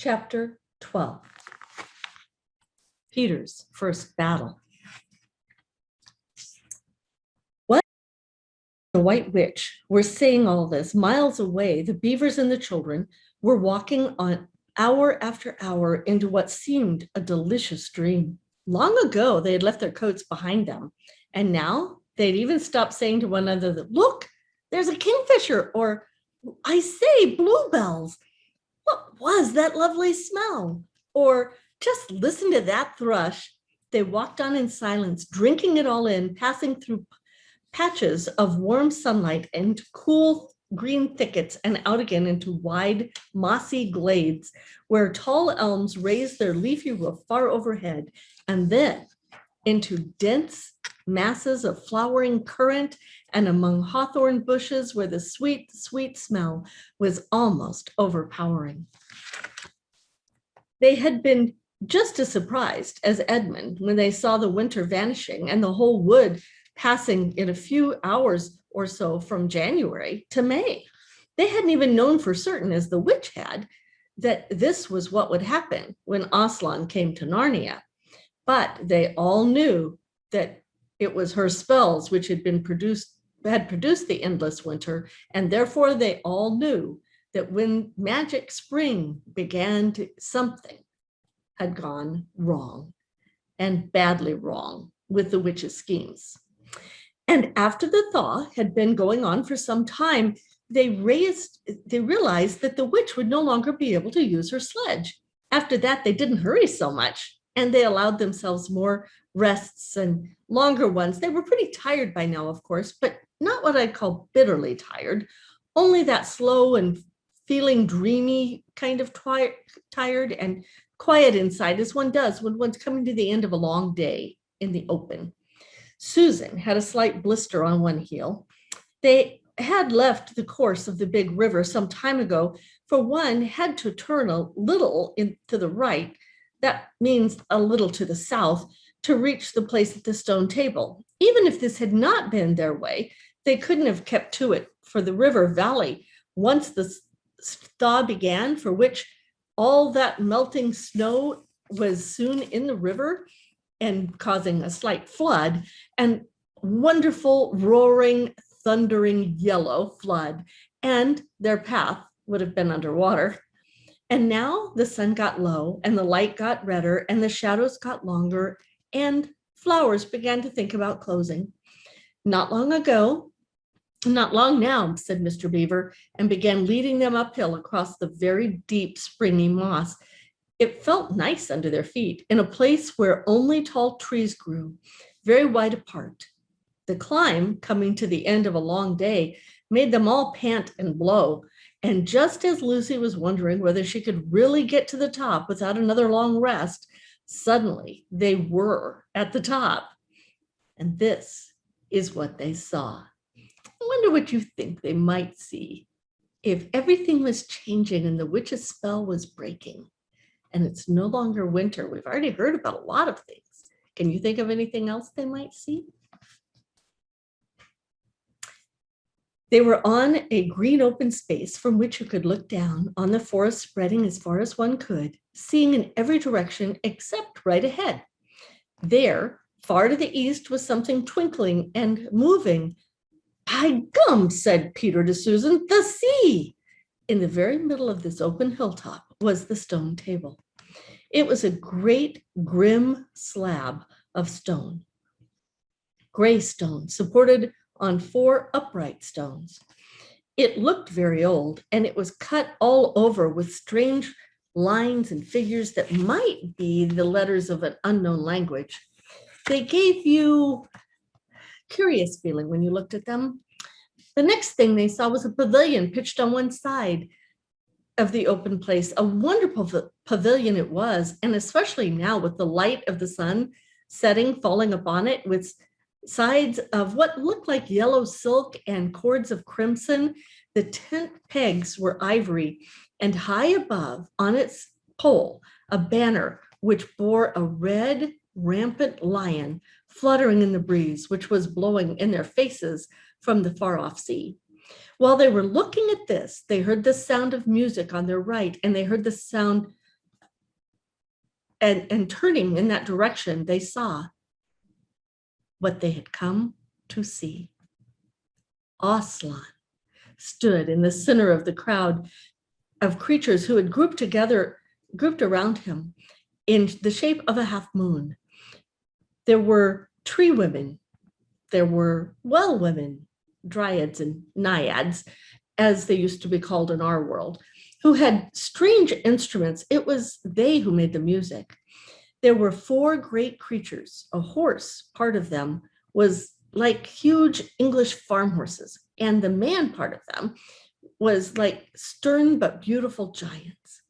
Chapter 12. Peter's first battle. What? The White Witch were saying all this miles away. The beavers and the children were walking on hour after hour into what seemed a delicious dream. Long ago, they had left their coats behind them, and now they'd even stopped saying to one another, "Look, there's a kingfisher," or "I say, bluebells. What was that lovely smell?" Or "Just listen to that thrush." They walked on in silence, drinking it all in, passing through patches of warm sunlight into cool green thickets and out again into wide mossy glades where tall elms raised their leafy roof far overhead, and then into dense masses of flowering currant and among hawthorn bushes where the sweet, sweet smell was almost overpowering. They had been just as surprised as Edmund when they saw the winter vanishing and the whole wood passing in a few hours or so from January to May. They hadn't even known for certain, as the witch had, that this was what would happen when Aslan came to Narnia. But they all knew that it was her spells which had produced the endless winter, and therefore they all knew that when magic spring began something had gone wrong, and badly wrong, with the witch's schemes. And after the thaw had been going on for some time, they realized that the witch would no longer be able to use her sledge. After that, they didn't hurry so much, and they allowed themselves more rests and longer ones. They were pretty tired by now, of course, but not what I'd call bitterly tired, only that slow and feeling dreamy kind of tired and quiet inside, as one does when one's coming to the end of a long day in the open. Susan had a slight blister on one heel. They had left the course of the big river some time ago, for one had to turn a little to the right, that means a little to the south, to reach the place at the stone table. Even if this had not been their way, they couldn't have kept to it, for the river valley, once the thaw began, for which all that melting snow was soon in the river and causing a slight flood, and wonderful, roaring, thundering yellow flood, and their path would have been underwater. And now the sun got low, and the light got redder, and the shadows got longer, and flowers began to think about closing. Not long now, said Mr. Beaver, and began leading them uphill across the very deep, springy moss. It felt nice under their feet, in a place where only tall trees grew, very wide apart. The climb, coming to the end of a long day, made them all pant and blow. And just as Lucy was wondering whether she could really get to the top without another long rest, suddenly they were at the top. And this is what they saw. I wonder what you think they might see if everything was changing and the witch's spell was breaking. And it's no longer winter. We've already heard about a lot of things. Can you think of anything else they might see? They were on a green open space from which you could look down on the forest spreading as far as one could, seeing in every direction except right ahead. There, far to the east, was something twinkling and moving. "By gum," said Peter to Susan, "the sea!" In the very middle of this open hilltop was the stone table. It was a great grim slab of stone, gray stone, supported on 4 upright stones. It looked very old, and it was cut all over with strange lines and figures that might be the letters of an unknown language. They gave you a curious feeling when you looked at them. The next thing they saw was a pavilion pitched on one side of the open place. A wonderful pavilion it was, and especially now with the light of the sun setting, falling upon it, with sides of what looked like yellow silk and cords of crimson. The tent pegs were ivory, and high above, on its pole, a banner which bore a red, rampant lion fluttering in the breeze, which was blowing in their faces from the far-off sea. While they were looking at this, they heard the sound of music on their right, and they heard the sound and turning in that direction, they saw what they had come to see. Aslan stood in the center of the crowd of creatures who had grouped around him in the shape of a half moon. There were tree women, there were well women, dryads and naiads, as they used to be called in our world, who had strange instruments. It was they who made the music. There were 4 great creatures. A horse, part of them, was like huge English farm horses, and the man part of them was like stern but beautiful giants.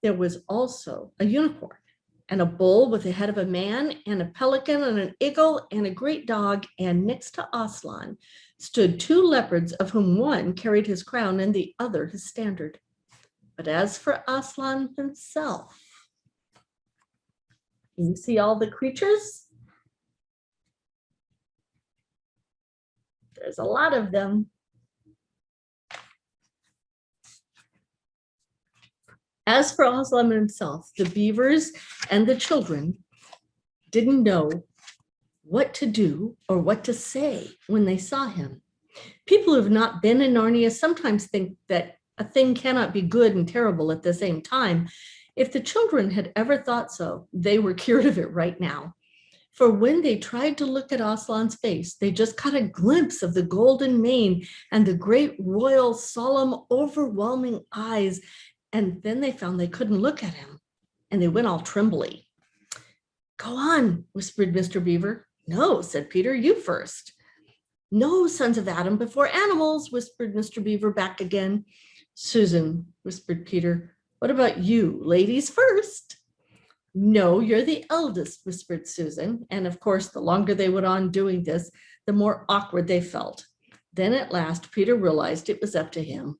There was also a unicorn and a bull with the head of a man and a pelican and an eagle and a great dog, and next to Aslan stood 2 leopards, of whom one carried his crown and the other his standard. But as for Aslan himself, you see all the creatures? There's a lot of them. As for Aslan himself, the beavers and the children didn't know what to do or what to say when they saw him. People who have not been in Narnia sometimes think that a thing cannot be good and terrible at the same time. If the children had ever thought so, they were cured of it right now. For when they tried to look at Aslan's face, they just caught a glimpse of the golden mane and the great royal, solemn, overwhelming eyes. And then they found they couldn't look at him, and they went all trembly. "Go on," whispered Mr. Beaver. "No," said Peter, "you first." "No, sons of Adam before animals," whispered Mr. Beaver back again. "Susan," whispered Peter, "what about you? Ladies first." "No, you're the eldest," whispered Susan. And of course, the longer they went on doing this, the more awkward they felt. Then at last, Peter realized it was up to him.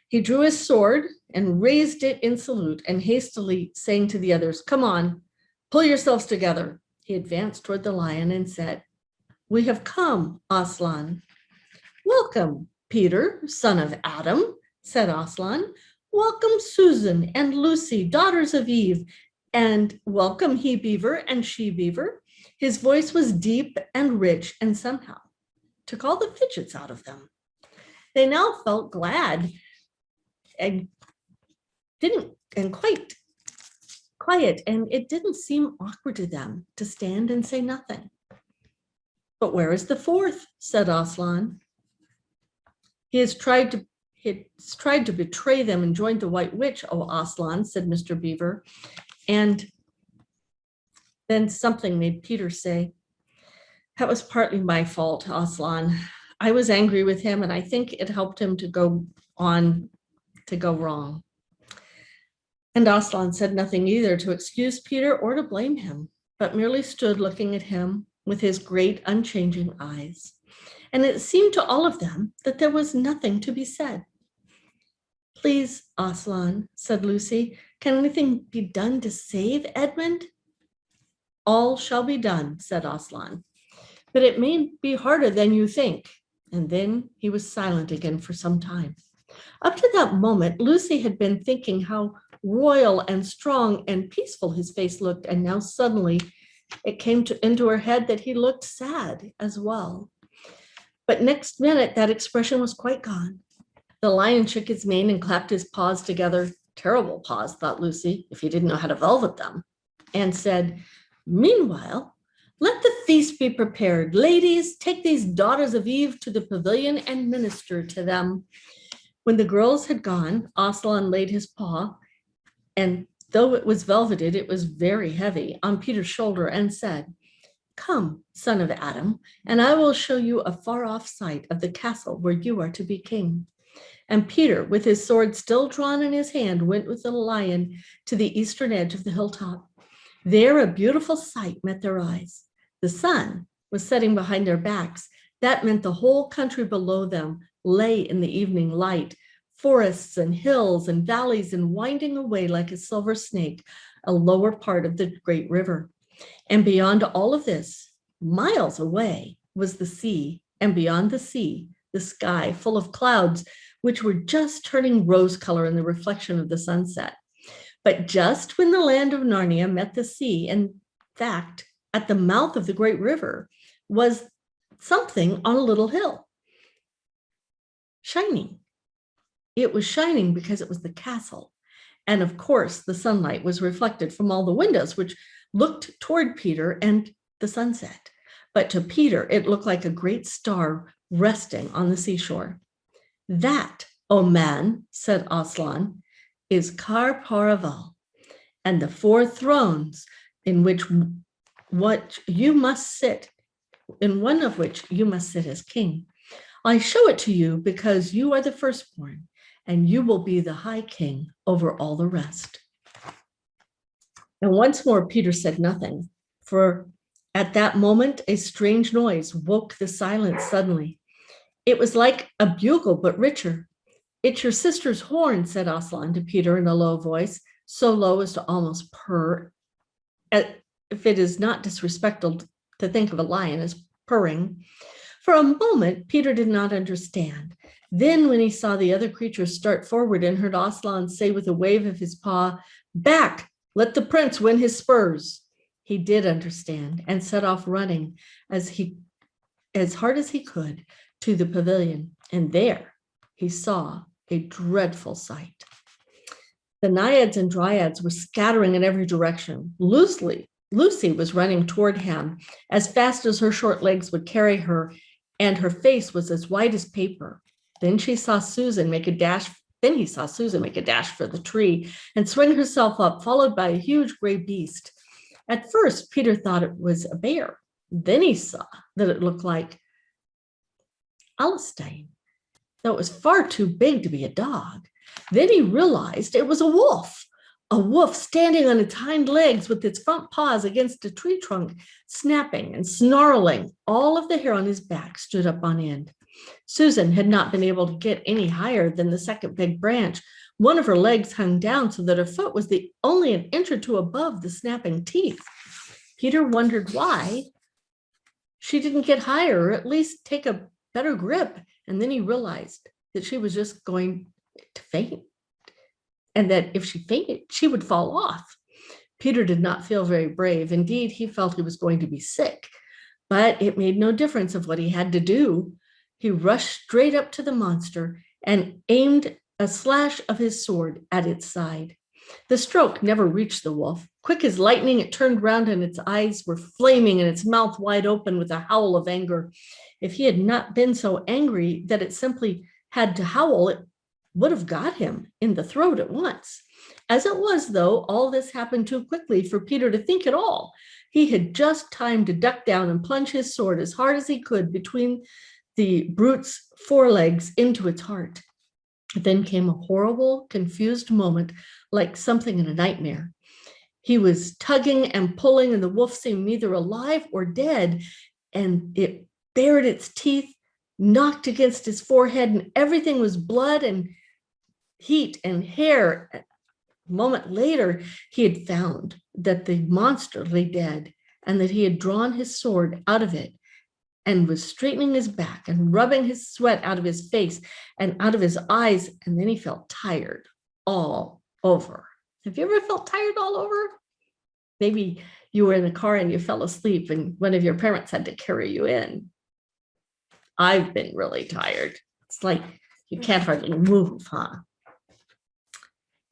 He drew his sword and raised it in salute, and hastily saying to the others, "Come on, pull yourselves together," he advanced toward the lion and said, "We have come, Aslan." "Welcome, Peter, son of Adam," said Aslan. "Welcome, Susan and Lucy, daughters of Eve, and welcome, he beaver and she beaver." His voice was deep and rich, and somehow took all the fidgets out of them. They now felt glad and quite quiet, and it didn't seem awkward to them to stand and say nothing. "But where is the 4th?" said Aslan. He has tried to betray them and joined the White Witch, oh Aslan," said Mr. Beaver. And then something made Peter say, "That was partly my fault, Aslan. I was angry with him, and I think it helped him to go wrong." And Aslan said nothing either to excuse Peter or to blame him, but merely stood looking at him with his great unchanging eyes. And it seemed to all of them that there was nothing to be said. "Please, Aslan," said Lucy, "can anything be done to save Edmund?" "All shall be done," said Aslan, "but it may be harder than you think." And then he was silent again for some time. Up to that moment, Lucy had been thinking how royal and strong and peaceful his face looked, and now suddenly it came into her head that he looked sad as well. But next minute, that expression was quite gone. The lion shook his mane and clapped his paws together, terrible paws, thought Lucy, if he didn't know how to velvet them, and said, "Meanwhile, let the feast be prepared. Ladies, take these daughters of Eve to the pavilion and minister to them." When the girls had gone, Aslan laid his paw, and though it was velveted, it was very heavy, on Peter's shoulder and said, "Come, son of Adam, and I will show you a far-off sight of the castle where you are to be king." And Peter, with his sword still drawn in his hand, went with the lion to the eastern edge of the hilltop. There a beautiful sight met their eyes. The sun was setting behind their backs. That meant the whole country below them lay in the evening light, forests and hills and valleys, and winding away like a silver snake, a lower part of the great river. And beyond all of this, miles away, was the sea, and beyond the sea, the sky full of clouds, which were just turning rose color in the reflection of the sunset. But just when the land of Narnia met the sea, in fact, at the mouth of the great river, was something on a little hill, shining. It was shining because it was the castle. And of course, the sunlight was reflected from all the windows, which looked toward Peter and the sunset. But to Peter, it looked like a great star resting on the seashore. That, oh man, said Aslan, is Kar Paraval, and the four thrones in which what you must sit, in one of which you must sit as king. I show it to you because you are the firstborn, and you will be the high king over all the rest. And once more, Peter said nothing, for at that moment, a strange noise woke the silence suddenly. It was like a bugle, but richer. It's your sister's horn, said Aslan to Peter in a low voice, so low as to almost purr. If it is not disrespectful to think of a lion as purring. For a moment, Peter did not understand. Then when he saw the other creatures start forward and heard Aslan say with a wave of his paw, back, let the prince win his spurs. He did understand and set off running as hard as he could to the pavilion. And there he saw a dreadful sight. The naiads and dryads were scattering in every direction. Lucy was running toward him as fast as her short legs would carry her, and her face was as white as paper. Then he saw Susan make a dash for the tree and swing herself up, followed by a huge gray beast. At first, Peter thought it was a bear. Then he saw that it looked like Alstein, though it was far too big to be a dog. Then he realized it was a wolf standing on its hind legs with its front paws against a tree trunk, snapping and snarling. All of the hair on his back stood up on end. Susan had not been able to get any higher than the second big branch. One of her legs hung down so that her foot was only an inch or two above the snapping teeth. Peter wondered why she didn't get higher, or at least take a better grip. And then he realized that she was just going to faint, and that if she fainted, she would fall off. Peter did not feel very brave. Indeed, he felt he was going to be sick, but it made no difference of what he had to do. He rushed straight up to the monster and aimed a slash of his sword at its side. The stroke never reached the wolf. Quick as lightning, it turned round and its eyes were flaming and its mouth wide open with a howl of anger. If he had not been so angry that it simply had to howl, it would have got him in the throat at once. As it was, though, all this happened too quickly for Peter to think at all. He had just time to duck down and plunge his sword as hard as he could between the brute's forelegs into its heart. Then came a horrible, confused moment, like something in a nightmare. He was tugging and pulling, and the wolf seemed neither alive or dead, and it bared its teeth, knocked against his forehead, and everything was blood and heat and hair. A moment later, he had found that the monster lay dead and that he had drawn his sword out of it and was straightening his back and rubbing his sweat out of his face and out of his eyes. And then he felt tired all over. Have you ever felt tired all over? Maybe you were in a car and you fell asleep and one of your parents had to carry you in. I've been really tired. It's like you can't hardly move, huh?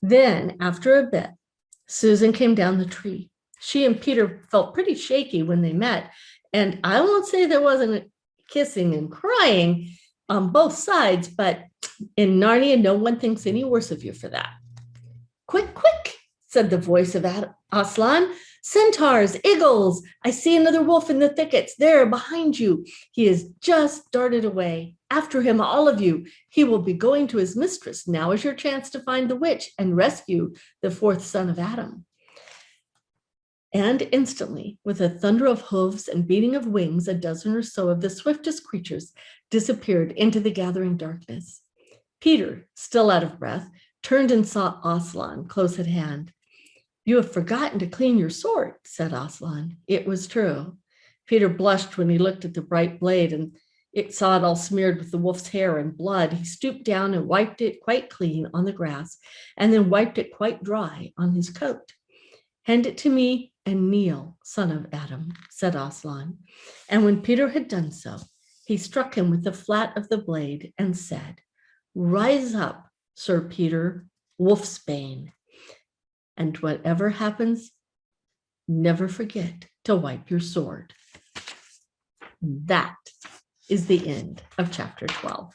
Then, after a bit, Susan came down the tree. She and Peter felt pretty shaky when they met, and I won't say there wasn't kissing and crying on both sides, but in Narnia, no one thinks any worse of you for that. Quick, quick, said the voice of Aslan. Centaurs, eagles, I see another wolf in the thickets, there behind you. He has just darted away. After him, all of you. He will be going to his mistress. Now is your chance to find the witch and rescue the fourth son of Adam. And instantly, with a thunder of hooves and beating of wings, a dozen or so of the swiftest creatures disappeared into the gathering darkness. Peter, still out of breath, turned and saw Aslan close at hand. You have forgotten to clean your sword, said Aslan. It was true. Peter blushed when he looked at the bright blade, and It saw it all smeared with the wolf's hair and blood. He stooped down and wiped it quite clean on the grass, and then wiped it quite dry on his coat. Hand it to me and kneel, son of Adam, said Aslan. And when Peter had done so, he struck him with the flat of the blade and said, rise up, Sir Peter, wolfsbane. And whatever happens, never forget to wipe your sword. That is the end of chapter 12.